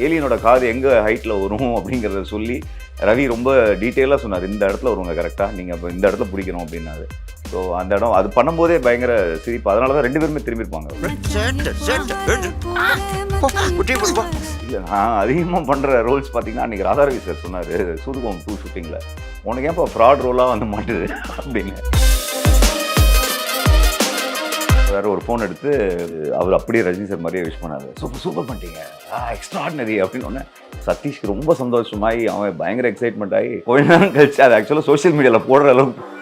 ஏலியனோட காது எங்கே ஹைட்டில் வரும் அப்படிங்கிறத சொல்லி ரவி ரொம்ப டீட்டெயிலாக சொன்னார். இந்த இடத்துல வருவாங்க கரெக்டாக, நீங்கள் இப்போ இந்த இடத்துல பிடிக்கணும் அப்படின்னாரு. ஸோ அந்த இடம் அது பண்ணும்போதே பயங்கர சிரிப்பு. அதனால தான் 2 பேருமே திரும்பியிருப்பாங்க. இல்லை, நான் அதிகமாக பண்ணுற ரோல்ஸ் பார்த்தீங்கன்னா அன்றைக்கி ராதாரவி சார் சொன்னார் சூதுகம் 2 ஷூட்டிங்கில், உனக்கு ஏன் இப்போ ஃப்ராட் ரோலாக வந்து மாட்டுது அப்படின்னு. வேறு ஒரு ஃபோன் எடுத்து அவர் அப்படியே ரஜினி சார் மாதிரியே விஷ் பண்ணார். சூப்பர் பண்ணிட்டீங்க, எக்ஸ்ட்ராடினரி அப்படின்னு ஒன்று. சதீஷ்க்கு ரொம்ப சந்தோஷமாகி அவன் பயங்கர எக்ஸைட்மெண்ட் ஆகி கொஞ்ச நேரம் கழிச்சு அது ஆக்சுவலாக சோஷியல் மீடியாவில் போடுற அளவுக்கு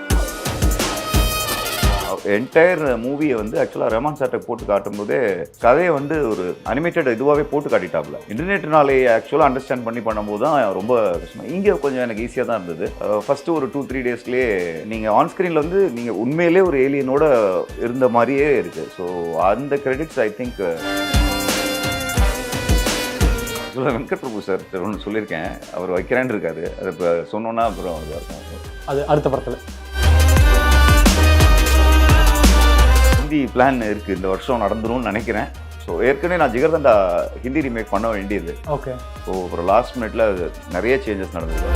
என்டையர் மூவியை வந்து ஆக்சுவலாக ரஹ்மான் சார்ட்டை போட்டு காட்டும்போதே கதையை வந்து ஒரு அனிமேட்டட் இதுவாகவே போட்டு காட்டிட்டாப்புல. இன்டர்நெட்னாலே ஆக்சுவலாக அண்டர்ஸ்டாண்ட் பண்ணி பண்ணும்போது தான் ரொம்ப கஷ்டமாக. இங்கே கொஞ்சம் எனக்கு ஈஸியாக தான் இருந்தது. ஃபஸ்ட்டு ஒரு 2-3 டேஸ்லேயே நீங்கள் ஆன் ஸ்க்ரீனில் வந்து நீங்கள் உண்மையிலே ஒரு ஏலியனோட இருந்த மாதிரியே இருக்குது. ஸோ அந்த credits I think Venkat Prabhu sir ஒன்று சொல்லியிருக்கேன், அவர் வைக்கிறேன்னு இருக்காரு. அதை இப்போ சொன்னோன்னா அப்புறம் அது அடுத்த படத்தில் ஹிந்தி பிளான் இருக்குது, இந்த வருஷம் நடந்துரும்னு நினைக்கிறேன். ஸோ ஏற்கனவே நான் ஜிகர்தண்டா ஹிந்தி ரீமேக் பண்ண வேண்டியது. ஓகே. ஸோ அப்புறம் லாஸ்ட் மினிட்ல நிறைய சேஞ்சஸ் நடந்தது.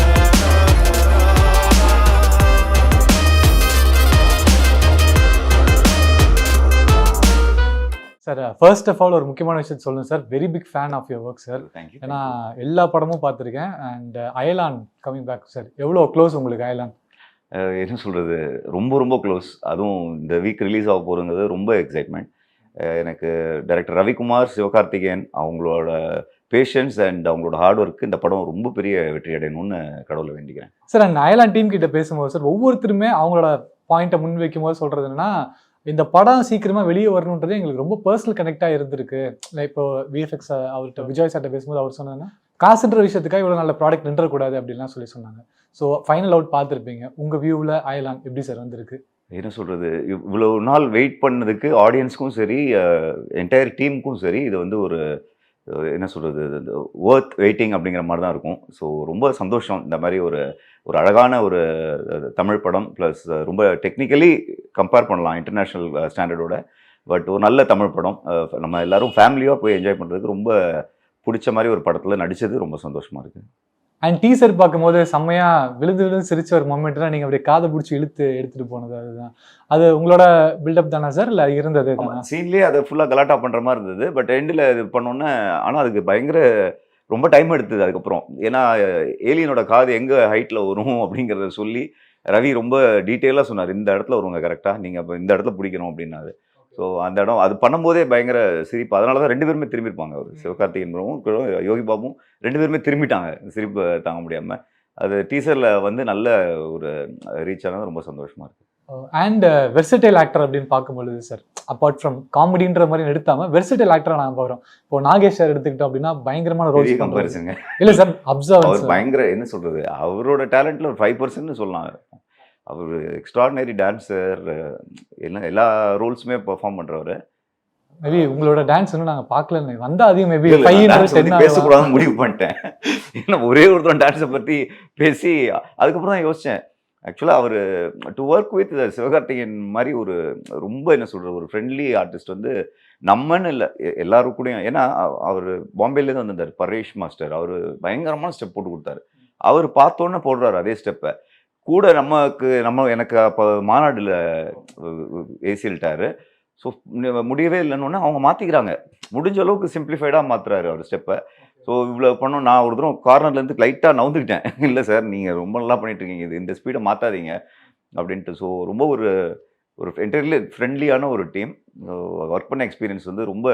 சார் ஃபர்ஸ்ட் ஆஃப் ஆல் ஒரு முக்கியமான விஷயத்தை சொல்லுங்கள் sir. Very big fan of your work sir. Thank you. ஏன்னா எல்லா படமும் பார்த்துருக்கேன். And Ayalaan coming back sir, எவ்வளோ க்ளோஸ் உங்களுக்கு அயலான்? என்ன சொல்கிறது, ரொம்ப ரொம்ப க்ளோஸ். அதுவும் இந்த வீக் ரிலீஸ் ஆக போகிறங்கிறது ரொம்ப எக்ஸைட்மெண்ட். எனக்கு டைரக்டர் ரவிக்குமார், சிவகார்த்திகேயன் அவங்களோட பேஷன்ஸ் அண்ட் அவங்களோட ஹார்ட் ஒர்க்கு இந்த படம் ரொம்ப பெரிய வெற்றி அடையணும்னு கடவுளை வேண்டிக்கிறேன். சார் அந்த அயலான் டீம் கிட்ட பேசும்போது சார் ஒவ்வொருத்தருமே அவங்களோட பாயிண்ட்டை முன் வைக்கும் போது சொல்கிறது என்னன்னா, இந்த படம் சீக்கிரமாக வெளியே வரணுன்றது எங்களுக்கு ரொம்ப பர்சனல் கனெக்டாக இருந்திருக்கு. இப்போ விஎஃப்எக்ஸ் அவர்கிட்ட விஜய் சார்ட்ட பேசும்போது அவர் சொன்னாங்கன்னா, காசுன்ற விஷயத்துக்காக இவ்வளோ நல்ல ப்ராடக்ட் நின்றக்கூடாது அப்படின்லாம் சொன்னாங்க. ஸோ ஃபைனல் அவுட் பார்த்துருப்பீங்க, உங்கள் வியூவில் அயலான் எப்படி சார் வந்திருக்கு? என்ன சொல்கிறது, இவ்வளோ நாள் வெயிட் பண்ணதுக்கு ஆடியன்ஸுக்கும் சரி என்டையர் டீமுக்கும் சரி இது வந்து ஒரு என்ன சொல்கிறது, ஒர்த் வெயிட்டிங் அப்படிங்கிற மாதிரி தான் இருக்கும். ஸோ ரொம்ப சந்தோஷம். இந்த மாதிரி ஒரு அழகான ஒரு தமிழ் படம் ப்ளஸ் ரொம்ப டெக்னிக்கலி கம்பேர் பண்ணலாம் இன்டர்நேஷ்னல் ஸ்டாண்டர்டோட. பட் ஒரு நல்ல தமிழ் படம் நம்ம எல்லோரும் ஃபேமிலியாக போய் என்ஜாய் பண்ணுறதுக்கு ரொம்ப பிடிச்ச மாதிரி ஒரு படத்தில் நடித்தது ரொம்ப சந்தோஷமாக இருக்குது. அண்ட் டீசர் பார்க்கும்போது செம்மையாக விழுந்து சிரிச்ச ஒரு மொமெண்ட்லாம் நீங்கள் அப்படியே காதை பிடிச்சி எடுத்துகிட்டு போனது அதுதான். அது உங்களோட பில்டப் தானே சார், இல்லை இருந்தது சீன்லேயே அதை ஃபுல்லாக கலாட்டா பண்ணுற மாதிரி இருந்தது. பட் எண்டில் இது பண்ணோன்னே ஆனால் அதுக்கு பயங்கர ரொம்ப டைம் எடுத்தது அதுக்கப்புறம். ஏன்னா ஏலியனோட காது எங்கே ஹைட்டில் வரும் அப்படிங்கிறத சொல்லி ரவி ரொம்ப டீட்டெயிலாக சொன்னார். இந்த இடத்துல வருவாங்க கரெக்டாக, நீங்கள் இப்போ இந்த இடத்துல பிடிக்கணும் அப்படின்னாரு. ஸோ அந்த இடம் அது பண்ணும்போதே பயங்கர சிரிப்பு. அதனால தான் 2 பேருமே திரும்பியிருப்பாங்க. அவர் சிவகார்த்திகேயனும் யோகி பாபும் 2 பேருமே திரும்பிட்டாங்க சிரிப்பு தாங்க முடியாமல். அது டீசரில் வந்து நல்ல ஒரு ரீச் ஆனது ரொம்ப சந்தோஷமாக இருக்குது. அண்ட் வெர்சடைல் ஆக்டர் அப்படின்னு பார்க்கும்பொழுது சார், அப்பார்ட் ஃப்ரம் காமெடின்ற மாதிரி எடுத்தாமல் வெர்சடைல் ஆக்டராக நாங்கள் பார்க்குறோம். இப்போ நாகேஷ் சார் எடுத்துக்கிட்டோம் அப்படின்னா பயங்கரமான ரோல் கம்பேரிசனுங்க. இல்லை சார், அப்சர்வ் அவர் பயங்கர என்ன சொல்கிறது, அவரோட டேலண்ட்டில் ஒரு 5% சொல்லலாம். அவர் எக்ஸ்ட்ராடினரி டான்ஸர், எல்லா ரோல்ஸுமே பெர்ஃபார்ம் பண்ணுறவர். மேபி உங்களோட டான்ஸ் இன்னும் நாங்கள் பார்க்கல, வந்தால் அதிகம் மேபி பேசக்கூடாதுன்னு முடிவு பண்ணிட்டேன். ஏன்னா ஒரே ஒருத்தர் டான்ஸை பற்றி பேசி அதுக்கப்புறம் தான் யோசித்தேன். ஆக்சுவலாக hour to work with Sivakarthikeyan மாதிரி ஒரு ரொம்ப என்ன சொல்கிறது ஒரு ஃப்ரெண்ட்லி ஆர்டிஸ்ட் வந்து நம்மன்னு இல்லை எல்லாரும் கூடயும். ஏன்னா அவர் பாம்பேலேருந்து வந்திருந்தார் பரேஷ் மாஸ்டர். அவர் பயங்கரமான ஸ்டெப் போட்டு கொடுத்தாரு. அவர் பார்த்தோன்னே போடுறாரு அதே ஸ்டெப்பை கூட. எனக்கு அப்போ மாநாட்டில் ஏசில்ட்டாரு. ஸோ முடியவே இல்லைன்னு அவங்க மாற்றிக்கிறாங்க. முடிஞ்ச அளவுக்கு சிம்பிளிஃபைடாக மாற்றுறாரு அவர் ஸ்டெப்பை. ஸோ இவ்வளோ பண்ணோம். நான் ஒரு தூரம் கார்னர்லேருந்து லைட்டாக நவுந்துக்கிட்டேன். இல்லை சார் நீங்கள் ரொம்ப நல்லா பண்ணிட்டுருக்கீங்க, இது இந்த ஸ்பீடை மாற்றாதீங்க அப்படின்ட்டு. ஸோ ரொம்ப ஒரு என்டையர்லி ஃப்ரெண்ட்லியான ஒரு டீம். ஒர்க் பண்ண எக்ஸ்பீரியன்ஸ் வந்து ரொம்ப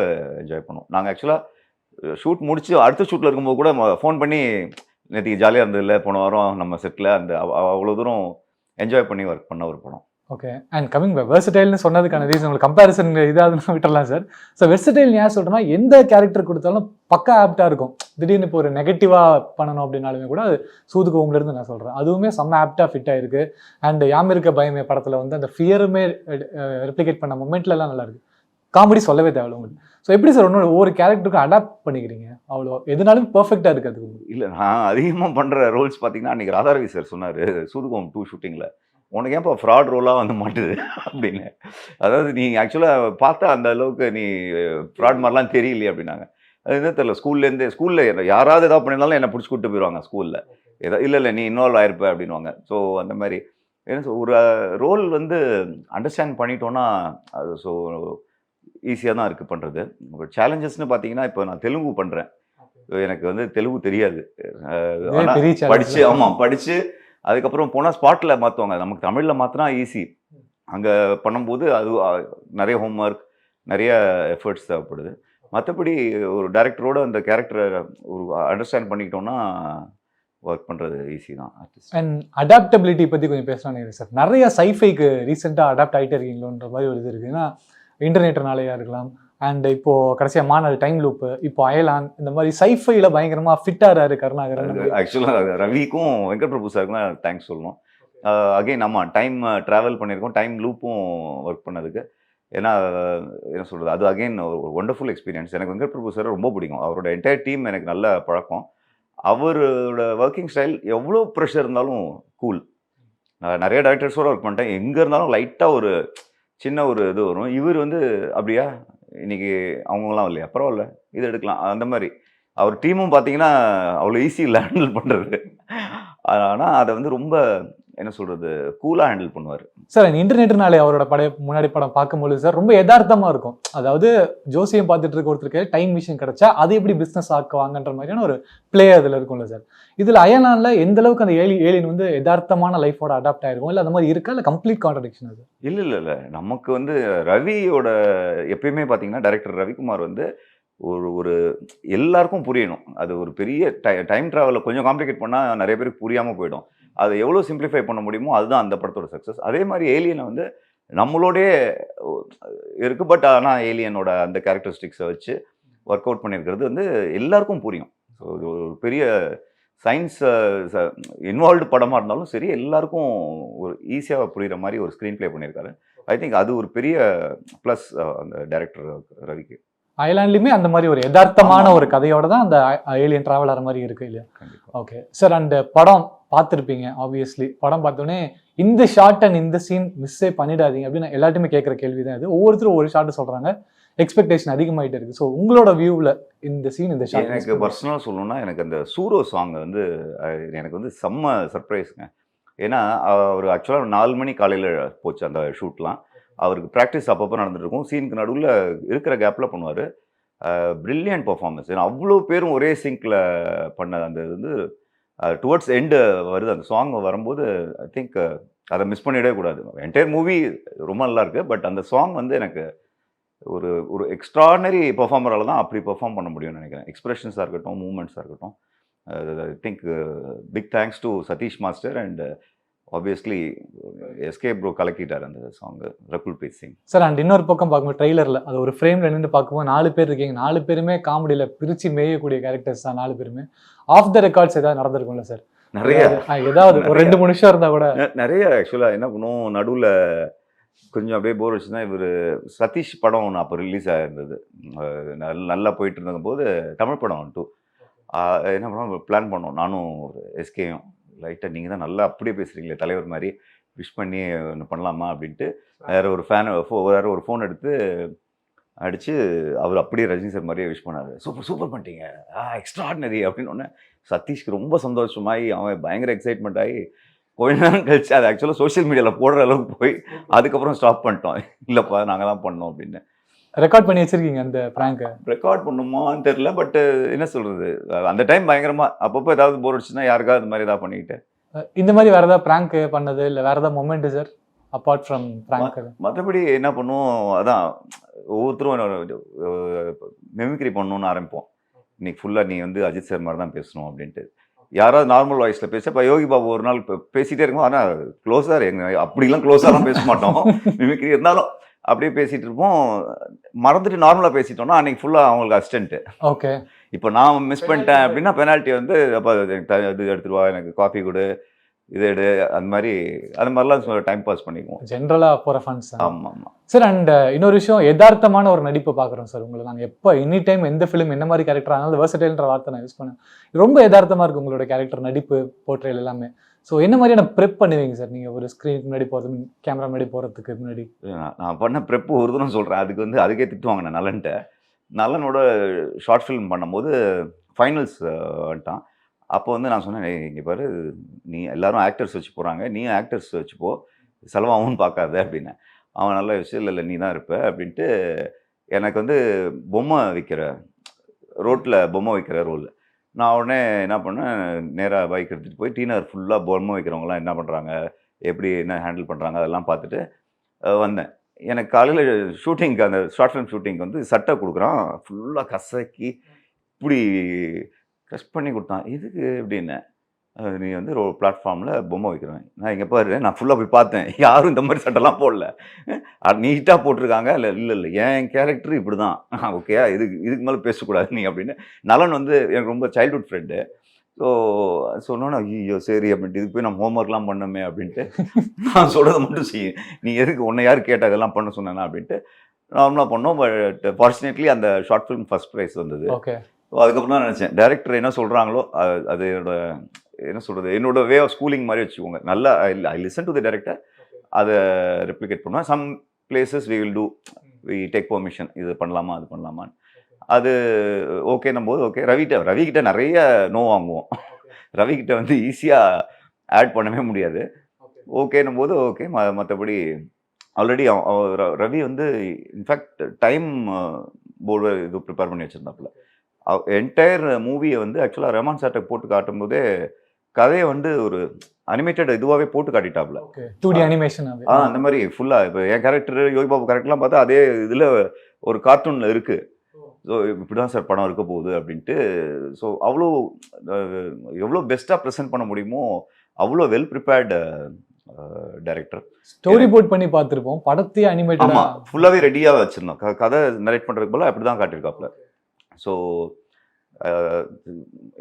என்ஜாய் பண்ணோம். நாங்கள் ஆக்சுவலாக ஷூட் முடித்து அடுத்த ஷூட்டில் இருக்கும்போது கூட ஃபோன் பண்ணி நேற்றுக்கு ஜாலியாக இருந்ததில்ல, போன வாரம் நம்ம செட்டில் அந்த அவ்வளோ தூரம் என்ஜாய் பண்ணி ஒர்க் பண்ண ஒரு படம். ஓகே. அண்ட் கமிங் பேக் வெர்சடைல்னு சொன்னதுக்கான ரீசன் உங்களுக்கு கம்பேரிசன் இதாகனா விட்டுறலாம் சார். ஸோ வெர்சடைல் ஏன் சொல்கிறேன்னா, எந்த கேரக்டர் கொடுத்தாலும் பக்கா ஆப்டாக இருக்கும். திடீர்னு இப்போ ஒரு நெகட்டிவாக பண்ணணும் அப்படின்னாலுமே கூட அது சூதுகோம்லேருந்து நான் சொல்கிறேன், அதுவுமே செம்ம ஆப்டாக ஃபிட் ஆகிருக்கு. அண்ட் யாம் இருக்க பயமே படத்தில் வந்து அந்த ஃபியருமே ரெப்ளிகேட் பண்ண மொமெண்ட்லலாம் நல்லா இருக்குது. காமெடி சொல்லவே தேவையில்ல உங்களுக்கு. ஸோ எப்படி சார் ஒவ்வொரு கேரக்டருக்கும் அடாப்ட் பண்ணிக்கிறீங்க? அவ்வளோ எதுனாலும் பர்ஃபெக்டாக இருக்குது அதுக்கு? இல்லை, நான் அதிகமாக பண்ணுற ரோல்ஸ் பார்த்தீங்கன்னா அன்றைக்கி ராதாரவி சார் சொன்னார் சூதுகம் 2 ஷூட்டிங்கில், உனக்கு ஏன் இப்போ ஃப்ராட் ரோலாக வந்து மாட்டுது அப்படின்னு. அதாவது நீ ஆக்சுவலாக பார்த்தா அந்த அளவுக்கு நீ ஃப்ராட் மாதிரிலாம் தெரியலையே அப்படின்னாங்க. அது என்ன தெரியல, ஸ்கூலில் யாராவது ஏதாவது பண்ணியிருந்தாலும் என்னை பிடிச்சி கூப்பிட்டு போயிடுவாங்க ஸ்கூலில். இல்லை நீ இன்வால்வ் ஆயிருப்ப அப்படின்வாங்க. ஸோ அந்த மாதிரி என்ன ஒரு ரோல் வந்து அண்டர்ஸ்டாண்ட் பண்ணிட்டோன்னா அது ஸோ ஈஸியாக தான் இருக்குது பண்ணுறது. பட் சேலஞ்சஸ்ன்னு பார்த்தீங்கன்னா, இப்போ நான் தெலுங்கு பண்ணுறேன். எனக்கு வந்து தெலுங்கு தெரியாது. படித்து அதுக்கப்புறம் போனால் ஸ்பாட்டில் மாற்றுவாங்க. நமக்கு தமிழில் மாற்றினா ஈஸி. அங்கே பண்ணும்போது அது நிறைய ஹோம்ஒர்க், நிறைய எஃபர்ட்ஸ் தேவைப்படுது. மற்றபடி ஒரு டைரக்டரோட அந்த கேரக்டரை ஒரு அண்டர்ஸ்டாண்ட் பண்ணிக்கிட்டோம்னா ஒர்க் பண்ணுறது ஈஸி தான். அண்ட் அடாப்டபிலிட்டி பற்றி கொஞ்சம் பேசலான்னு சார். நிறைய சைஃபைக்கு ரீசெண்டாக அடாப்ட் ஆகிட்டே இருக்கீங்களோன்ற மாதிரி ஒரு இது இருக்குது. ஏன்னா இன்டர்நெட்னாலேயா இருக்கலாம், அண்ட் இப்போ கடைசியாக மாநாடு டைம் லூப்பு, இப்போ அயலான், இந்த மாதிரி சைஃபைல பயங்கரமாக ஃபிட்டாகிறாரு கருணாகரன். ஆக்சுவலாக ரவிக்கும் வெங்கட் பிரபு சாருக்கும் தான் தேங்க்ஸ் சொல்லணும். அகெயின் நம்ம டைம் ட்ராவல் பண்ணியிருக்கோம், டைம் லூப்பும் ஒர்க் பண்ணதுக்கு. ஏன்னா என்ன சொல்கிறது, அது அகெயின் ஒரு ஒண்டர்ஃபுல் எக்ஸ்பீரியன்ஸ். எனக்கு வெங்கட் பிரபு சார் ரொம்ப பிடிக்கும். அவரோட என்டையர் டீம் எனக்கு நல்ல பழக்கம். அவரோட ஒர்க்கிங் ஸ்டைல் எவ்வளோ ப்ரெஷர் இருந்தாலும் கூல். நான் நிறைய டைரக்டர்ஸோடு ஒர்க் பண்ணிட்டேன். எங்கே இருந்தாலும் லைட்டாக ஒரு சின்ன ஒரு இது வரும். இவர் வந்து அப்படியா இன்னைக்கு அவங்களாம் இல்லையா, பரவாயில்ல இது எடுக்கலாம், அந்த மாதிரி. அவர் டீமும் பார்த்தீங்கன்னா அவ்வளோ ஈஸி இல்லை ஹேண்டில் பண்ணுறது. ஆனால் அதை வந்து ரொம்ப என்ன சொல்கிறது, கூலாக ஹேண்டில் பண்ணுவார் சார். இன்டர்நெட்னாலே அவரோட முன்னாடி படம் பார்க்கும்போது சார் ரொம்ப யதார்த்தமாக இருக்கும். அதாவது ஜோசியம் பார்த்துட்டு இருக்க ஒருத்தருக்கு டைம் மிஷின் கிடைச்சா அது எப்படி பிஸ்னஸ் ஆக்குவாங்கன்ற மாதிரியான ஒரு பிளே அதில் இருக்கும்ல சார். இதில் அயலானில் எந்த அளவுக்கு அந்த ஏலியன் வந்து யதார்த்தமான லைஃபோட அடாப்ட் ஆயிருக்கும், இல்லை அந்த மாதிரி இருக்கா, இல்லை கம்ப்ளீட் கான்ட்ரடிக்ஷன் அது? இல்லை நமக்கு வந்து ரவியோட எப்பயுமே பார்த்தீங்கன்னா டைரக்டர் ரவிக்குமார் வந்து ஒரு எல்லாருக்கும் புரியணும். அது ஒரு பெரிய டைம் ட்ராவலில் கொஞ்சம் காம்ப்ளிகேட் பண்ணால் நிறைய பேருக்கு புரியாமல் போயிடும். அதை எவ்வளோ சிம்பிளிஃபை பண்ண முடியுமோ அதுதான் அந்த படத்தோட சக்ஸஸ். அதே மாதிரி ஏலியனை வந்து நம்மளோடே இருக்குது. பட் ஆனால் ஏலியனோட அந்த கேரக்டரிஸ்டிக்ஸை வச்சு ஒர்க் அவுட் பண்ணியிருக்கிறது வந்து எல்லாருக்கும் புரியும். ஸோ இது ஒரு பெரிய சயின்ஸ் இன்வால்வ்டு படமாக இருந்தாலும் சரி, எல்லாருக்கும் ஒரு ஈஸியாக புரிகிற மாதிரி ஒரு ஸ்க்ரீன் ப்ளே பண்ணியிருக்காரு. ஐ திங்க் அது ஒரு பெரிய ப்ளஸ் அந்த டைரக்டர் ரவிக்கு. அயர்லாண்ட்லயுமே அந்த மாதிரி ஒரு யதார்த்தமான ஒரு கதையோட தான் அந்த ஏலியன் டிராவல் ஆகிற மாதிரி இருக்கு இல்லையா? Okay sir. அண்ட் படம் பார்த்துருப்பீங்க ஆப்வியஸ்லி. படம் பார்த்தோன்னே இந்த ஷார்ட் அண்ட் இந்த சீன் மிஸ்ஸே பண்ணிடாதீங்க அப்படின்னு எல்லாத்தையுமே கேட்குற கேள்வி தான் இது. ஒவ்வொருத்தரும் ஒரு ஷார்ட் சொல்கிறாங்க, எக்ஸ்பெக்டேஷன் அதிகமாகிட்டே இருக்குது. ஸோ உங்களோட வியூவில் இந்த சீன், இந்த ஷார்ட் எனக்கு பர்சனலாக சொல்லணும்னா, எனக்கு அந்த சூரோ சாங் வந்து எனக்கு வந்து செம்ம சர்ப்ரைஸுங்க. ஏன்னா அவர் ஆக்சுவலாக 4 மணி காலையில் போச்சு அந்த ஷூட்லாம். அவருக்கு ப்ராக்டிஸ் அப்பப்போ நடந்துட்டு இருக்கும். சீனுக்கு நடுவில் இருக்கிற கேப்பில் பண்ணுவார். Brilliant performance. ஏன்னா அவ்வளோ பேரும் ஒரே சிங்கில் பண்ண அந்த இது வந்து டுவர்ட்ஸ் எண்டு வருது. அந்த சாங் வரும்போது ஐ திங்க் அதை மிஸ் பண்ணிடவே கூடாது. என்டையர் மூவி ரொம்ப நல்லா இருக்குது. பட் அந்த சாங் வந்து எனக்கு ஒரு எக்ஸ்ட்ரானரி பர்ஃபார்மரால் தான் அப்படி பர்ஃபார்ம் பண்ண முடியும்னு நினைக்கிறேன். எக்ஸ்பிரஷன்ஸாக இருக்கட்டும், மூமெண்ட்ஸாக இருக்கட்டும். I think big thanks to Sathish master and obviously SK bro கலக்கிட்டார் அந்த song, Rakul Preet Singh sir. And இன்னொரு பக்கம் பார்க்கும்போது ட்ரெய்லரில் அது ஒரு ஃப்ரேமில் நின்று பார்க்கும்போது 4 பேர் இருக்கீங்க. 4 பேருமே காமெடியில் பிரித்து மேயக்கூடிய கேரக்டர்ஸ் தான் 4 பேருமே. ஆஃப் த ரெக்கார்ட்ஸ் ஏதாவது நடந்திருக்கும்ல சார்? நிறைய, ஏதாவது ஒரு 2-3 நிமிஷம் இருந்தால் கூட நிறைய. ஆக்சுவலாக என்ன பண்ணுவோம், நடுவில் கொஞ்சம் அப்படியே போர் வச்சுதான் இவர் சதீஷ் படம் ஒன்று அப்போ ரிலீஸ் ஆகிருந்தது. நல்லா போயிட்டு இருந்த போது தமிழ் படம் 2 என்ன பண்ணோம், பிளான் பண்ணோம். நானும் எஸ்கேயும் லைட்டாக நீங்கள் தான் நல்லா அப்படியே பேசுகிறீங்களே தலைவர் மாதிரி, விஷ் பண்ணி ஒன்று பண்ணலாமா அப்படின்ட்டு வேறு ஒரு ஃபோன் எடுத்து அடித்து அவர் அப்படியே ரஜினி சார் மாதிரியே விஷ் பண்ணார். சூப்பர் பண்ணிட்டீங்க, எக்ஸ்ட்ராடினரி அப்படின்னு ஒன்று. சதீஷ்க்கு ரொம்ப சந்தோஷமாகி அவன் பயங்கர எக்ஸைட்மெண்ட் ஆகி கொஞ்ச நேரம் கழிச்சு அது ஆக்சுவலாக சோஷியல் மீடியாவில் போடுற அளவுக்கு போய் அதுக்கப்புறம் ஸ்டாப் பண்ணிட்டோம். இல்லைப்பா நாங்கள் தான் பண்ணோம் அப்படின்னு. ரெக்கார்ட் பண்ணி வச்சிருக்கீங்க அந்த ப்ராங்கை? ரெக்கார்ட் பண்ணுமான்னு தெரியல. பட் என்ன சொல்கிறது, அந்த டைம் பயங்கரமாக அப்பப்போ ஏதாவது போர் அடிச்சுன்னா யாருக்காவது இந்த மாதிரி ஏதாவது பண்ணிக்கிட்டு. இந்த மாதிரி வேறு ஏதாவது ப்ராங்க் பண்ணது இல்லை வேறு ஏதாவது moment sir apart from prank? மற்றபடி என்ன பண்ணுவோம், அதான் ஒவ்வொருத்தரும் மெமிக்ரி பண்ணணும்னு ஆரம்பிப்போம். இன்னைக்கு ஃபுல்லாக நீ வந்து அஜித் சார் மாதிரி தான் பேசணும் அப்படின்ட்டு. யாராவது நார்மல் வாய்ஸில் பேச, இப்போ யோகி பாபு ஒரு நாள் பேசிகிட்டே இருக்கும். ஆனால் க்ளோஸாக அப்படிலாம் க்ளோஸாலாம் பேச மாட்டோம். மிமிக்ரி இருந்தாலும் அப்படியே பேசிகிட்டு இருப்போம். மறந்துட்டு நார்மலாக பேசிட்டோம்னா அன்றைக்கி ஃபுல்லாக அவங்களுக்கு அசிஸ்டண்ட்டு. ஓகே. இப்போ நான் மிஸ் பண்ணிட்டேன் அப்படின்னா பெனால்ட்டி வந்து அப்போ இது எடுத்துருவா, எனக்கு காஃபி கொடு, இது எடு, அந்த மாதிரிலாம் டைம் பாஸ் பண்ணிக்குவோம். ஜென்ரலாக போகிற ஃபன்ஸ். ஆமாம் சார். அண்ட் இன்னொரு விஷயம், யதார்த்தமான ஒரு நடிப்பை பார்க்குறோம் சார் உங்களை. நாங்கள் எப்போ எனி டைம் எந்த ஃபிலிம் என்ன மாதிரி கேரக்டர் ஆனாலும் வெர்சடைல்ன்ற வார்த்தை நான் யூஸ் பண்ணேன். ரொம்ப யதார்த்தமாக இருக்குது உங்களோட கேரக்டர், நடிப்பு, போர்ட்ரேல் எல்லாமே. ஸோ என்ன மாதிரியான ப்ரெப் பண்ணுவீங்க சார் நீங்கள் ஒரு ஸ்க்ரீனுக்கு முன்னாடி போகிறது, கேமரா முன்னாடி போகிறதுக்கு முன்னாடி? நான் பண்ண ப்ரெப்பு ஒரு தூரம் சொல்கிறேன். அதுக்கு வந்து அதுக்கே திட்டுவாங்க நான் நலன்ட்ட. நலனோட ஷார்ட் ஃபிலிம் பண்ணும்போது ஃபைனல்ஸ் வந்துட்டான். அப்போ வந்து நான் சொன்னேன், இங்கே பாரு, நீ எல்லாரும் ஆக்டர்ஸ் வச்சு போகிறாங்க, நீயும் ஆக்டர்ஸ் வச்சுப்போ, செலவாகும்னு பார்க்காத அப்படின்னேன். அவன் நல்லா யோசிச்சு, இல்லை நீ தான் இருப்ப அப்படின்ட்டு எனக்கு வந்து பொம்மை விற்கிற ரோட்டில் பொம்மை வைக்கிற ரோல். நான் உடனே என்ன பண்ணேன், நேராக பைக் எடுத்துகிட்டு போய் டீனர் ஃபுல்லாக பொம்மை வைக்கிறவங்களாம் என்ன பண்ணுறாங்க, எப்படி என்ன ஹேண்டில் பண்ணுறாங்க அதெல்லாம் பார்த்துட்டு வந்தேன். எனக்கு காலையில் ஷூட்டிங்க்கு, அந்த ஷார்ட் ஃபிலிம் ஷூட்டிங்க்கு வந்து சட்டை கொடுக்குறான், ஃபுல்லாக கசக்கி இப்படி க்ரஷ் பண்ணி கொடுத்தான். இதுக்கு எப்படின்னு, நீ வந்து ஒரு பிளாட்ஃபார்மில் பொம்மை வைக்கிறேன். நான் இங்கே பாரு, நான் ஃபுல்லாக போய் பார்த்தேன், யாரும் இந்த மாதிரி சட்டைலாம் போடல, நீட்டாக போட்டிருக்காங்க. இல்லை என் கேரக்டர் இப்படி தான், ஓகேயா, இதுக்கு மேலே பேசக்கூடாது நீ அப்படின்னு. நலன் வந்து எனக்கு ரொம்ப சைல்ட்ஹுட் ஃப்ரெண்டு. ஸோ சொன்னோன்னே ஐயோ சரி அப்படின்ட்டு, இதுக்கு போய் நான் ஹோம்ஒர்க்லாம் பண்ணோமே அப்படின்ட்டு, நான் சொல்கிறத மட்டும் செய்யும், நீ எதுக்கு உன்னை யார் கேட்டால் இதெல்லாம் பண்ண சொன்னேன்னா அப்படின்ட்டு நார்மலாக பண்ணோம். பட் ஃபார்ச்சுனேட்லி அந்த ஷார்ட் ஃபிலிம் ஃபர்ஸ்ட் ப்ரைஸ் வந்தது. ஓகே. ஸோ அதுக்கப்புறம் தான் நினச்சேன், டைரக்டர் என்ன சொல்கிறாங்களோ அது என்ன சொல்கிறது, என்னோட வே ஆஃப் ஸ்கூலிங் மாதிரி வச்சுக்கோங்க. நல்லா I listen to the director, அதை ரெப்ளிகேட் பண்ணுவேன். Some places we will do, we take permission, இது பண்ணலாமா அது பண்ணலாமான்னு. அது ஓகேன்னும் போது ஓகே. ரவிக்கிட்ட நிறைய நோ வாங்குவோம். ரவிக்கிட்ட வந்து ஈஸியாக ஆட் பண்ணவே முடியாது. ஓகேன்னும் போது ஓகே. மற்றபடி ஆல்ரெடி ரவி வந்து இன்ஃபேக்ட் டைம் போர்டு இது ப்ரிப்பேர் பண்ணி வச்சுருந்தாப்புல. என்டையர் மூவியை வந்து ஆக்சுவலாக ரஹ்மான் சார்ட்டை போட்டு காட்டும்போதே கதையை வந்து ஒரு அனிமேட்டட் இதுவாகவே போட்டு காட்டிட்டாப்புல. 2D animation. அந்த மாதிரி ஃபுல்லாக இப்போ என் கேரக்டர், யோகி பாபு கேரக்டர்லாம் பார்த்தா அதே இதில் ஒரு கார்ட்டூனில் இருக்குது. ஸோ இப்படி தான் சார் படம் இருக்க போகுது அப்படின்ட்டு. ஸோ அவ்வளோ எவ்வளோ பெஸ்ட்டாக ப்ரெசென்ட் பண்ண முடியுமோ அவ்வளோ well prepared director. Storyboard பண்ணி பார்த்துருப்போம், படத்தையே அனிமேட்டட். ஆமாம், ஃபுல்லாகவே ரெடியாக வச்சுருந்தோம். கதை நரேட் பண்ணுறதுக்கு போல அப்படி தான் காட்டியிருக்காப்புல. ஸோ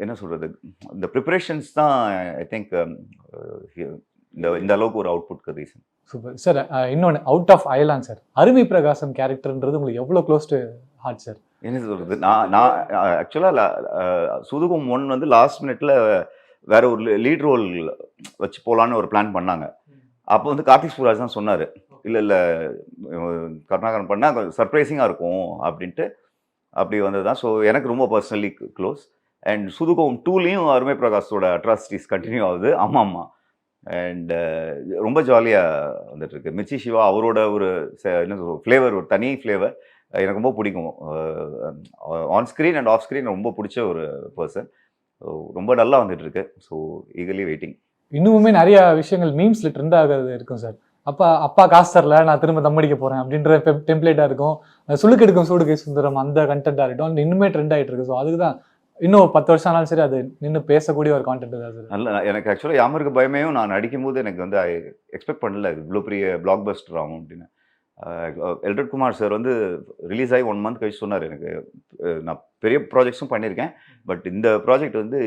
என்ன சொல்கிறது, இந்த ப்ரிப்பரேஷன்ஸ் தான் ஐ திங்க் இந்த அளவுக்கு ஒரு அவுட்புட்க்கு ரீசன். Super sir. இன்னொன்று, அவுட் ஆஃப் அயலான் சார், அருமை பிரகாசம் கேரக்டர்ன்றது உங்களுக்கு எவ்வளோ க்ளோஸ் டு ஹார்ட் சார்? என்ன சொல்கிறது, நான் ஆக்சுவலாக சுதுகம் 1 வந்து லாஸ்ட் மினிட்ல வேற ஒரு லீட் ரோல் வச்சு போகலான்னு ஒரு பிளான் பண்ணாங்க. அப்போ வந்து கார்த்திக் சுப்ராஜ் தான் சொன்னார், இல்லை கருணாகரன் பண்ணால் சர்ப்ரைசிங்காக இருக்கும் அப்படின்ட்டு. அப்படி வந்தது தான். ஸோ எனக்கு ரொம்ப பர்சனலி க்ளோஸ். அண்ட் சுதுகம் 2லேயும் அருமை பிரகாஷோட அட்ராசிட்டிஸ் கண்டினியூ ஆகுது. ஆமாம். அண்ட் ரொம்ப ஜாலியாக வந்துட்டுருக்கு. மிர்ச்சி சிவா அவரோட ஒரு என்ன சொல்கிறோம் ஃப்ளேவர், ஒரு தனி ஃப்ளேவர் எனக்கு ரொம்ப பிடிக்கும். On screen and off screen ரொம்ப பிடிச்ச ஒரு பர்சன். ரொம்ப நல்லா வந்துட்டுருக்கு. So eagerly waiting. இன்னுமே நிறைய விஷயங்கள் மீம்ஸில் ட்ரெண்ட் ஆகிறது இருக்கும் சார். அப்பா காசு தரல, நான் திரும்ப தம்மடிக்க போகிறேன் அப்படின்ற டெம்ப்ளேட்டாக இருக்கும். சுளுக்கு எடுக்கும் சூடுகை சுந்தரம் அந்த கண்டென்ட்டாக இருக்கட்டும், இன்னுமே ட்ரெண்ட் ஆகிட்டு இருக்கு. ஸோ அதுக்கு தான் இன்னும் 10 வருஷம் ஆனாலும் சரி அது நின்று பேசக்கூடிய ஒரு கான்டென்ட் தான் சார். நல்ல எனக்கு ஆக்சுவலாக யாமருக்கு பயமையும் நான் நடிக்கும்போது எனக்கு வந்து எக்ஸ்பெக்ட் பண்ணல இவ்வளோ பெரிய பிளாக் பஸ்டர் ஆகும் அப்படின்னு. எல்டட் குமார் சார் வந்து ரிலீஸ் ஆகி 1 மந்த் கழிச்சு சொன்னார், எனக்கு நான் பெரிய ப்ராஜெக்ட்ஸும் பண்ணியிருக்கேன், பட் இந்த ப்ராஜெக்ட் வந்து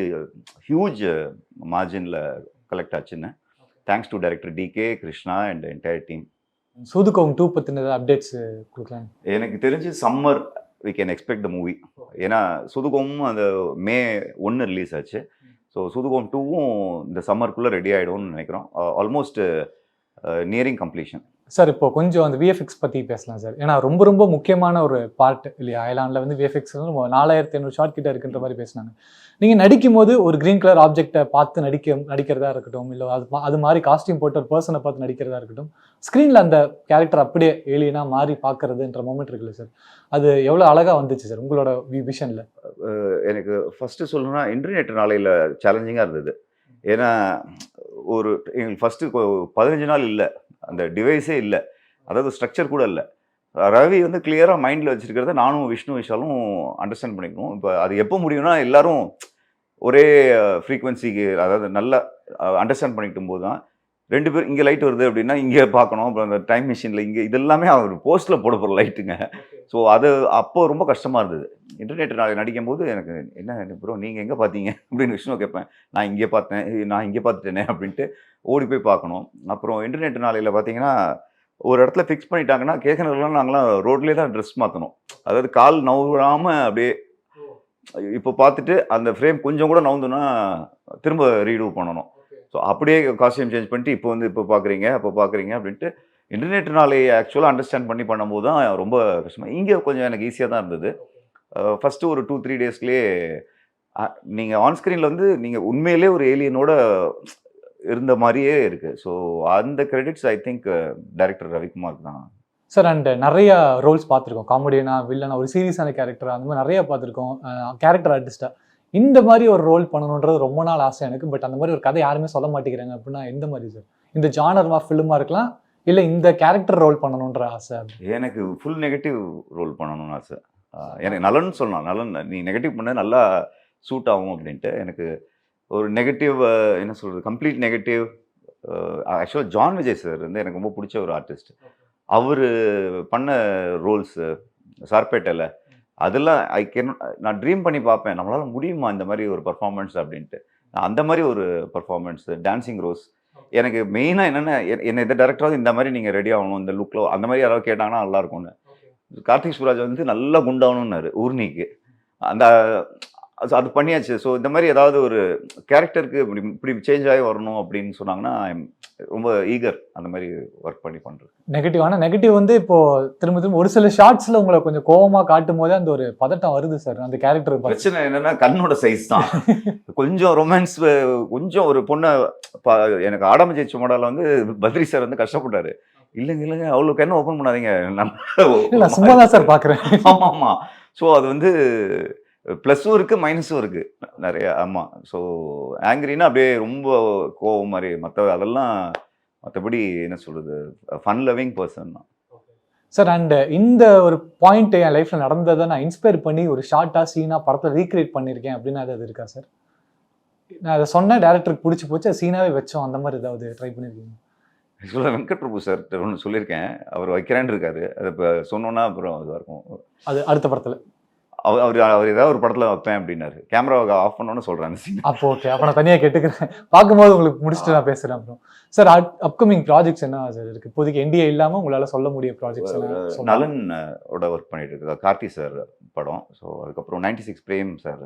ஹியூஜ் மார்ஜினில் கலெக்ட் ஆச்சுன்னு. Thanks to director DK, Krishna and entire team. சூதுகம் 2 பற்றின அப்டேட்ஸ் கொடுக்கலாம். எனக்கு தெரிஞ்சு summer we can expect the movie. ஏன்னா சூதுகமும் அந்த May 1 ரிலீஸ் ஆச்சு. ஸோ சூதுகம் 2வும் இந்த சம்மருக்குள்ளே ரெடி ஆகிடும்னு நினைக்கிறோம். Almost nearing completion. சார் இப்போ கொஞ்சம் அந்த விஎஃப்எக்ஸ் பற்றி பேசலாம் சார். ஏன்னா ரொம்ப ரொம்ப முக்கியமான ஒரு பார்ட் இல்லையா, அயலானில் வந்து விஎஃப்எக்ஸ் 4500 ஷார்ட் கிட்ட இருக்குன்ற மாதிரி பேசினாங்க. நீங்கள் நடிக்கும் போது ஒரு க்ரீன் கலர் ஆப்ஜெக்டை பார்த்து நடிக்கிறதா இருக்கட்டும், இல்லை அது மாதிரி காஸ்டியூம் போட்டு ஒரு பர்சனை பார்த்து நடிக்கிறதா இருக்கட்டும், ஸ்க்ரீனில் அந்த கேரக்டர் அப்படியே ஏலியனாக மாறி பார்க்கறதுன்ற மொமெண்ட் இருக்குல்ல சார், அது எவ்வளோ அழகாக வந்துச்சு சார் உங்களோட விஷனில்? எனக்கு ஃபஸ்ட்டு சொல்லணும்னா இன்டர்நெட் நாளையில் சேலஞ்சிங்காக இருந்தது. ஏன்னா எங்களுக்கு ஃபஸ்ட்டு 15 நாள் இல்லை, அந்த டிவைஸே இல்லை, அதாவது ஸ்ட்ரக்சர் கூட இல்லை. ரவி வந்து கிளியராக மைண்டில் வச்சுருக்கிறத நானும் விஷ்ணு விஷாலும் அண்டர்ஸ்டாண்ட் பண்ணிக்கணும். இப்போ அது எப்போ முடியும்னா எல்லாரும் ஒரே ஃப்ரீக்வன்சிக்கு, அதாவது நல்லா அண்டர்ஸ்டாண்ட் பண்ணிக்கிட்டும் போது தான் 2 பேர் இங்கே லைட் வருது அப்படின்னா இங்கே பார்க்கணும். அப்புறம் அந்த டைம் மிஷினில் இங்கே இதெல்லாமே அவர் போஸ்ட்டில் போட போகிற லைட்டுங்க. ஸோ அது அப்போ ரொம்ப கஷ்டமாக இருந்தது. இன்டர்நெட் நாளை நடிக்கும் போது எனக்கு என்ன ப்ரோ நீங்கள் எங்கே பார்த்தீங்க அப்படின்னு விஷ்ணு கேட்பேன். நான் இங்கே பார்த்துட்டேனே அப்படின்ட்டு ஓடி போய் பார்க்கணும். அப்புறம் இன்டர்நெட் நாளையில் பார்த்தீங்கன்னா ஒரு இடத்துல ஃபிக்ஸ் பண்ணிட்டாங்கன்னா கேட்கறதுலாம் நாங்களாம் ரோட்லேயே தான் ட்ரெஸ் மாற்றணும். அதாவது கால் நவுறாமல் அப்படியே இப்போ பார்த்துட்டு அந்த ஃப்ரேம் கொஞ்சம் கூட நவுந்துன்னா திரும்ப ரீடூ பண்ணணும். ஸோ அப்படியே காஸ்டியூம் சேஞ்ச் பண்ணிட்டு இப்போ பார்க்குறீங்க அப்போ பார்க்குறீங்க அப்படின்ட்டு இன்டர்நெட்னாலே ஆக்சுவலாக அண்டர்ஸ்டாண்ட் பண்ணி பண்ணும்போது தான் ரொம்ப கஷ்டமாக. இங்கே கொஞ்சம் எனக்கு ஈஸியாக தான் இருந்தது. ஃபஸ்ட்டு ஒரு 2-3 டேஸ்லேயே நீங்கள் ஆன் ஸ்க்ரீனில் வந்து நீங்கள் உண்மையிலே ஒரு ஏலியனோட இருந்த மாதிரியே இருக்குது. ஸோ அந்த credits I think director Ravikumar தான். சார் அண்ட் நிறைய ரோல்ஸ் பார்த்துருக்கோம், காமெடியனா, வில்லனா, ஒரு சீரியஸான கேரக்டர், அந்த மாதிரி நிறைய பார்த்துருக்கோம். கேரக்டர் ஆர்டிஸ்டா இந்த மாதிரி ஒரு ரோல் பண்ணணுன்றது ரொம்ப நாள் ஆசை எனக்கு. பட் அந்த மாதிரி ஒரு கதை யாருமே சொல்ல மாட்டேங்கிறாங்க அப்படின்னா எந்த மாதிரி சார்? இந்த ஜானர்மா ஃபிலிமாக இருக்கலாம், இல்லை இந்த கேரக்டர் ரோல் பண்ணணுன்ற ஆசை? எனக்கு ஃபுல் நெகட்டிவ் ரோல் பண்ணணும்னு ஆசை. எனக்கு நலன்னு சொல்லலாம், நலன் நீ நெகட்டிவ் பண்ண நல்லா சூட் ஆகும் அப்படின்ட்டு. எனக்கு ஒரு நெகட்டிவ் என்ன சொல்கிறது, கம்ப்ளீட் நெகட்டிவ். ஆக்சுவலாக ஜான் விஜய் சார் வந்து எனக்கு ரொம்ப பிடிச்ச ஒரு ஆர்டிஸ்ட். அவர் பண்ண ரோல்ஸு சார்பேட்டையில் அதெல்லாம் நான் ட்ரீம் பண்ணி பார்ப்பேன், நம்மளால் முடியுமா இந்த மாதிரி ஒரு பர்ஃபார்மன்ஸ் அப்படின்ட்டு. அந்த மாதிரி ஒரு பர்ஃபார்மன்ஸ், டான்சிங் ரோஸ். எனக்கு மெயினாக என்னென்ன என்ன இந்த டேரக்டராவது இந்த மாதிரி நீங்கள் ரெடி ஆகணும், இந்த லுக்கில் அந்த மாதிரி யாராவது கேட்டாங்கன்னா நல்லாயிருக்கும்னு. கார்த்திக் சுப்ராஜ் வந்து நல்லா குண்டாகணும்னாரு ஊர்னிக்கு. அந்த அது பண்ணியாச்சு. ஸோ இந்த மாதிரி ஏதாவது ஒரு கேரக்டருக்கு இப்படி சேஞ்ச் ஆகி வரணும் அப்படின்னு சொன்னாங்கன்னா ரொம்ப ஈகர் அந்த மாதிரி ஒர்க் பண்ணி பண்ணுறது. நெகட்டிவ், ஆனால் நெகட்டிவ் வந்து இப்போ திரும்ப திரும்ப ஒரு சில ஷார்ட்ஸில் உங்களை கொஞ்சம் கோவமாக காட்டும் போதே அந்த ஒரு பதட்டம் வருது சார் அந்த கேரக்டர். பிரச்சனை என்னன்னா கண்ணோட சைஸ் தான். கொஞ்சம் ரொமான்ஸ், கொஞ்சம் ஒரு பொண்ணை எனக்கு ஆடாம ஜெயிச்ச மாடல வந்து பத்ரி சார் வந்து கஷ்டப்பட்டாரு. இல்லைங்க அவ்வளோ கண்ணை ஓப்பன் பண்ணாதீங்க, நான் சும்மா தான் சார் பார்க்குறேன். ஆமாம் ஆமாம். ஸோ அது வந்து ப்ளஸ்ஸும் இருக்குது மைனஸும் இருக்குது நிறையா. ஆமாம். ஸோ ஆங்கிரின்னா அப்படியே ரொம்ப கோவம் மாதிரி, அதெல்லாம் மற்றபடி என்ன சொல்கிறது, ஃபன் லவ்விங் பர்சன் தான் சார். அண்ட் இந்த ஒரு பாயிண்ட் என் லைஃப்பில் நடந்ததை நான் இன்ஸ்பயர் பண்ணி ஒரு ஷார்ட்டாக சீனாக படத்தை ரீக்ரியேட் பண்ணியிருக்கேன் அப்படின்னு அது இருக்கா சார்? நான் அதை சொன்ன டேரக்டருக்கு பிடிச்சி போச்சு, சீனாவே வச்சோம், அந்த மாதிரி ஏதாவது ட்ரை பண்ணியிருக்கீங்க? ஆக்சுவலாக வெங்கட் பிரபு சார் ஒன்று சொல்லியிருக்கேன், அவர் வைக்கிறேன்னு இருக்காரு. அதை இப்போ சொன்னோன்னா அப்புறம் இதாக இருக்கும். அது அடுத்த படத்தில் அவர் ஏதாவது ஒரு படத்தில் வைப்பேன் அப்படின்னாரு. கேமராவை ஆஃப் பண்ணோன்னு சொல்கிறேன். அப்போ ஓகே, அப்போ நான் தனியாக கேட்டுக்கிறேன், பார்க்கும்போது உங்களுக்கு முடிச்சுட்டு நான் பேசுகிறேன். அப்புறம் சார் அப்கமிங் ப்ராஜெக்ட்ஸ் என்ன சார் இருக்குது இப்போதைக்கு? என்டிஏ இல்லாமல் உங்களால் சொல்ல முடிய ப்ராஜெக்ட்ஸ்? நலன் ஓட ஒர்க் பண்ணிட்டு இருக்கு, கார்த்தி சார் படம். ஸோ அதுக்கப்புறம் 96 பிரேம் சார்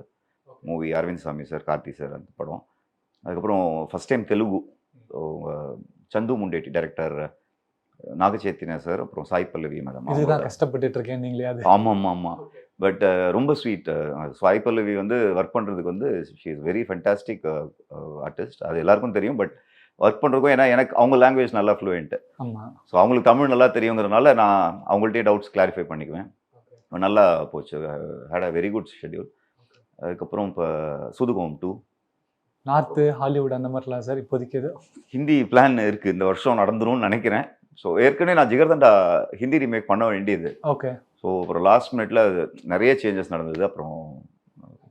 மூவி, அரவிந்த் சாமி சார், கார்த்தி சார் அந்த படம். அதுக்கப்புறம் ஃபஸ்ட் டைம் தெலுங்கு, சந்து முண்டேட்டி டைரக்டர், நாகச்சேத்தினா சார், அப்புறம் சாய் பல்லவி மேடம். இதுதான் கஷ்டப்பட்டு இருக்கேன் நீங்களே? அது ஆமாம் ஆமாம். பட் ரொம்ப ஸ்வீட். சாய் பல்லவி வந்து ஒர்க் பண்ணுறதுக்கு வந்து she is very fantastic artist, அது எல்லாருக்கும் தெரியும். பட் ஒர்க் பண்ணுறதுக்கும், ஏன்னா எனக்கு அவங்க லாங்குவேஜ் நல்லா ஃப்ளூயண்ட்டு. ஆமாம். ஸோ அவங்களுக்கு தமிழ் நல்லா தெரியுங்கிறதுனால நான் அவங்கள்ட்டே டவுட்ஸ் கிளாரிஃபை பண்ணிக்குவேன். நல்லா போச்சு, had a very good schedule. அதுக்கப்புறம் இப்போ சூதுகோம் 2 நார்த்து ஹாலிவுட் அந்த மாதிரிலாம் சார் இப்போதைக்கு ஹிந்தி பிளான் இருக்குது, இந்த வருஷம் நடந்துரும்னு நினைக்கிறேன். ஸோ ஏற்கனவே நான் ஜிகர்தண்டா ஹிந்தி ரீமேக் பண்ண வேண்டியது. ஓகே. ஸோ அப்புறம் லாஸ்ட் மினிட்ல நிறைய சேஞ்சஸ் நடந்தது, அப்புறம்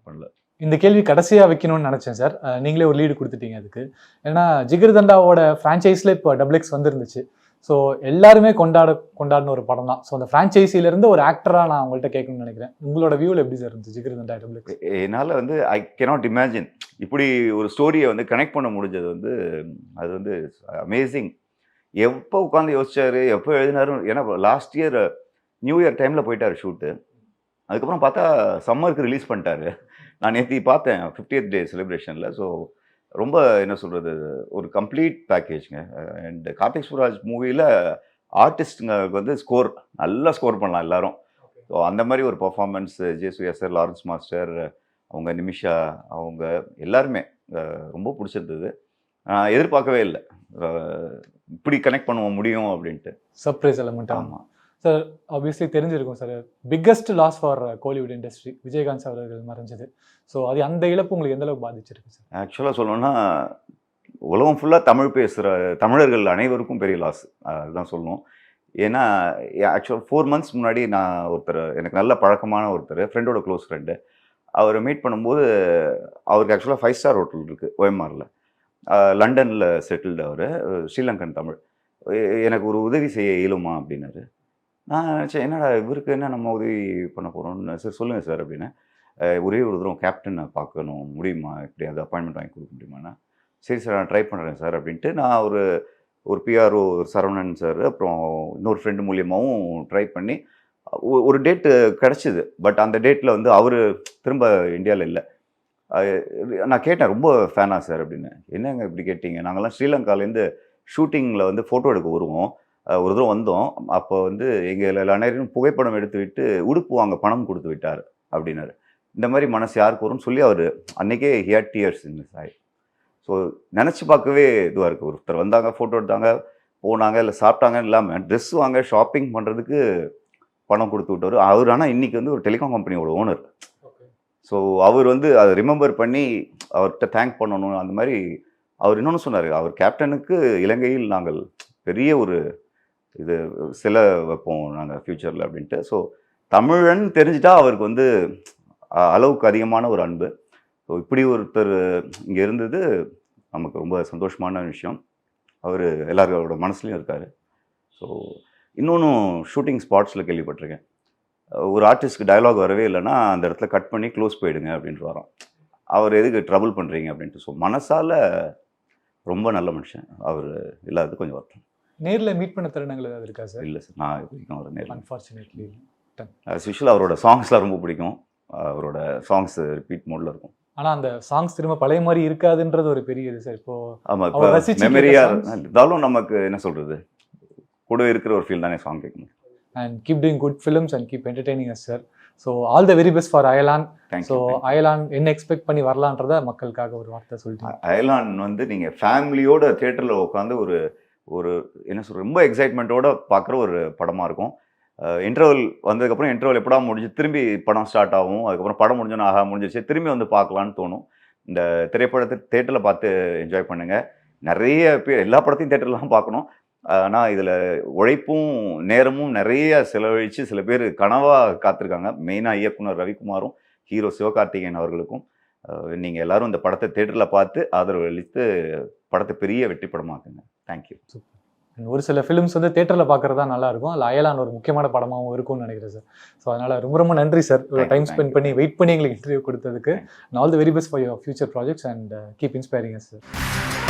பண்ணல. இந்த கேள்வி கடைசியாக வைக்கணும்னு நினச்சேன் சார், நீங்களே ஒரு லீடு கொடுத்துட்டீங்க அதுக்கு. ஏன்னா ஜிகர்தண்டாவோட ஃப்ரான்ச்சைஸில் இப்போ டபுள்எக்ஸ் வந்துருந்துச்சு. ஸோ எல்லாருமே கொண்டாடின ஒரு படம் தான். ஸோ அந்த ஃப்ரான்ச்சைஸிலேருந்து ஒரு ஆக்டராக நான் உங்கள்கிட்ட கேட்கணும்னு நினைக்கிறேன். உங்களோட வியூவில் எப்படி சார் இருந்துச்சு ஜிகர்தண்டா டபுள்எக்ஸ்? என்னால் வந்து ஐ கேனாட் இமேஜின் இப்படி ஒரு ஸ்டோரியை வந்து கனெக்ட் பண்ண முடிஞ்சது வந்து, அது வந்து அமேசிங். எப்போ உட்காந்து யோசிச்சாரு, எப்போ எழுதினாரு. ஏன்னா லாஸ்ட் இயர் நியூ இயர் டைமில் போயிட்டார் ஷூட்டு. அதுக்கப்புறம் பார்த்தா சம்மருக்கு ரிலீஸ் பண்ணிட்டாரு. நான் நேற்று பார்த்தேன் 50th டே செலிப்ரேஷனில். ஸோ ரொம்ப என்ன சொல்கிறது, ஒரு கம்ப்ளீட் பேக்கேஜ்ங்க. அண்ட் கார்த்திக் சுப்ராஜ் மூவியில் ஆர்டிஸ்ட்டுங்களுக்கு வந்து நல்லா ஸ்கோர் பண்ணலாம் எல்லாரும். ஸோ அந்த மாதிரி ஒரு பர்ஃபார்மன்ஸ், ஜேசூர்யா சார், லாரன்ஸ் மாஸ்டர், அவங்க நிமிஷா, அவங்க எல்லாருமே ரொம்ப பிடிச்சிருந்தது. நான் எதிர்பார்க்கவே இல்லை இப்படி கனெக்ட் பண்ண முடியும் அப்படின்ட்டு. Surprise element. ஆமாம் சார், ஆப்வியஸ்லி தெரிஞ்சிருக்கும் சார், biggest loss for Kollywood industry Vijayakanth sir அவர்கள் மறைஞ்சது. ஸோ அது அந்த இழப்பு உங்களுக்கு எந்த அளவுக்கு பாதிச்சிருக்கு சார்? ஆக்சுவலாக சொல்லணும்னா உலகம் ஃபுல்லாக தமிழ் பேசுகிற தமிழர்கள் அனைவருக்கும் பெரிய லாஸ் அதுதான் சொல்லணும். ஏன்னா ஆக்சுவலாக 4 months முன்னாடி நான் எனக்கு நல்ல பழக்கமான ஃப்ரெண்டோட க்ளோஸ் ஃப்ரெண்டு, அவரை மீட் பண்ணும்போது அவருக்கு ஆக்சுவலாக 5 ஸ்டார் ஹோட்டல் இருக்குது OMRல, லண்டனில் செட்டில்டு. அவர் ஸ்ரீலங்கன் தமிழ். எனக்கு ஒரு உதவி செய்ய இயலுமா அப்படின்னாரு. நான் நினச்சேன், என்னடா இவருக்கு என்ன நம்ம உதவி பண்ண போகிறோம்னு. சார் சொல்லுங்கள் சார் அப்படின்னு. ஒரே ஒரு தூரம் கேப்டனை பார்க்கணும், முடியுமா, எப்படியாவது அப்பாயின்மெண்ட் வாங்கி கொடுக்க முடியுமாண்ணா? சரி சார் நான் ட்ரை பண்ணுறேன் சார் அப்படின்ட்டு நான் ஒரு பிஆர்ஓ சரவணன் சார், அப்புறம் இன்னொரு ஃப்ரெண்டு மூலியமாகவும் ட்ரை பண்ணி ஒரு டேட்டு கிடச்சிது. பட் அந்த டேட்டில் வந்து அவர் திரும்ப இந்தியாவில் இல்லை. நான் கேட்டேன், ரொம்ப ஃபேனா சார் அப்படின்னு. என்னங்க இப்படி கேட்டீங்க? நாங்கள்லாம் ஸ்ரீலங்காலேருந்து ஷூட்டிங்கில் வந்து ஃபோட்டோ எடுக்க வருவோம், ஒரு தூரம் வந்தோம். அப்போ வந்து எங்கள் அனைவரும் புகைப்படம் எடுத்து விட்டு உடுப்பு வாங்க பணம் கொடுத்து விட்டார் அப்படின்னாரு. இந்த மாதிரி மனசு யாருக்கு வரும்னு சொல்லி அவர் அன்னைக்கே here tears in his eye. So நினச்சி பார்க்கவே இதுவாக இருக்குது. ஒருத்தர் வந்தாங்க, ஃபோட்டோ எடுத்தாங்க, போனாங்க, இல்லை சாப்பிட்டாங்கன்னு இல்லாமல் ட்ரெஸ் வாங்க ஷாப்பிங் பண்ணுறதுக்கு பணம் கொடுத்து விட்டார் அவர். ஆனால் இன்றைக்கி வந்து ஒரு டெலிகாம் கம்பெனியோட ஓனர். ஸோ அவர் வந்து அதை ரிமெம்பர் பண்ணி அவர்கிட்ட தேங்க் பண்ணணும். அந்த மாதிரி அவர் இன்னொன்று சொன்னார், அவர் கேப்டனுக்கு இலங்கையில் நாங்கள் பெரிய ஒரு இது சிலை வைப்போம் நாங்கள் ஃப்யூச்சரில் அப்படின்ட்டு. ஸோ தமிழன் தெரிஞ்சிட்டா அவருக்கு வந்து அளவுக்கு அதிகமான ஒரு அன்பு. ஸோ இப்படி ஒருத்தர் இங்கே இருந்தது நமக்கு ரொம்ப சந்தோஷமான விஷயம். அவர் எல்லாரோட மனசுலையும் இருக்கார். ஸோ இன்னொன்றும் ஷூட்டிங் ஸ்பாட்ஸில் கேள்விப்பட்டிருக்கேன், ஒரு ஆர்டிஸ்ட்க்கு டயலாக் வரவே இல்லைன்னா அந்த இடத்துல கட் பண்ணி க்ளோஸ் போயிடுங்க அப்படின்ட்டு வரோம். அவர் எதுக்கு ட்ரபிள் பண்ணுறீங்க அப்படின்ட்டு. ஸோ மனசால் ரொம்ப நல்ல மனுஷன். அவர் இல்லாதது கொஞ்சம் வருத்தம். நேரில் மீட் பண்ண தருணங்கள் ஏதாவது இருக்கா சார்? இல்லை சார், நான் வரைக்கும் அவர் நேரில் அன்ஃபார்ச்சுனேட்லி. யூஸ்வலாக அவரோட சாங்ஸ்லாம் ரொம்ப பிடிக்கும். அவரோட சாங்ஸ் ரிப்பீட் மோடில் இருக்கும். ஆனால் அந்த சாங்ஸ் திரும்ப பழைய மாதிரி இருக்காதுன்றது ஒரு பெரிய இது சார். இப்போ ஆமாம், இப்போ மெமரியாக இருந்தாலும் நமக்கு என்ன சொல்கிறது, கூட இருக்கிற ஒரு ஃபீல் தானே சாங் கேட்கணும். And keep doing good films and keep entertaining us, sir. So all the very best for Ayalan. So Ayalan என்ன எக்ஸ்பெக்ட் பண்ணி வரலான்றத மக்களுக்காக ஒரு வார்த்தை சொல்லிட்டீங்க. அயலான் வந்து நீங்கள் ஃபேமிலியோட தியேட்டரில் உட்காந்து ஒரு என்ன சொல்ற ரொம்ப எக்ஸைட்மெண்ட்டோட பார்க்குற ஒரு படமாக இருக்கும். இன்டர்வல் வந்ததுக்கப்புறம் இன்டர்வல் எப்படா முடிஞ்சு திரும்பி படம் ஸ்டார்ட் ஆகும். அதுக்கப்புறம் படம் முடிஞ்சோன்னா முடிஞ்சிருச்சு, திரும்பி வந்து பார்க்கலான்னு தோணும். இந்த திரைப்படத்தை தேட்டரில் பார்த்து என்ஜாய் பண்ணுங்கள். நிறைய பேர் எல்லா படத்தையும் தேட்டர்லாம் பார்க்கணும். ஆனால் இதில் உழைப்பும் நேரமும் நிறைய செலவழித்து சில பேர் கனவாக காத்திருக்காங்க. மெயினாக இயக்குனர் ரவிக்குமாரும் ஹீரோ சிவகார்த்திகேயன் அவர்களுக்கும் நீங்கள் எல்லாரும் இந்த படத்தை தேட்டரில் பார்த்து ஆதரவு அளித்து படத்தை பெரிய வெற்றி படமாக்குங்க. தேங்க்யூ. ஒரு சில ஃபிலிம்ஸ் வந்து தேட்டரில் பார்க்குறது தான் நல்லாயிருக்கும். அதில் அயலான் ஒரு முக்கியமான படமாகவும் இருக்கும்னு நினைக்கிறேன் சார். ஸோ அதனால் ரொம்ப ரொம்ப நன்றி சார், டைம் ஸ்பெண்ட் பண்ணி வெயிட் பண்ணி எங்களுக்கு இன்டர்வியூ கொடுத்ததுக்கு. All the very best for your future projects and keep inspiring as sir.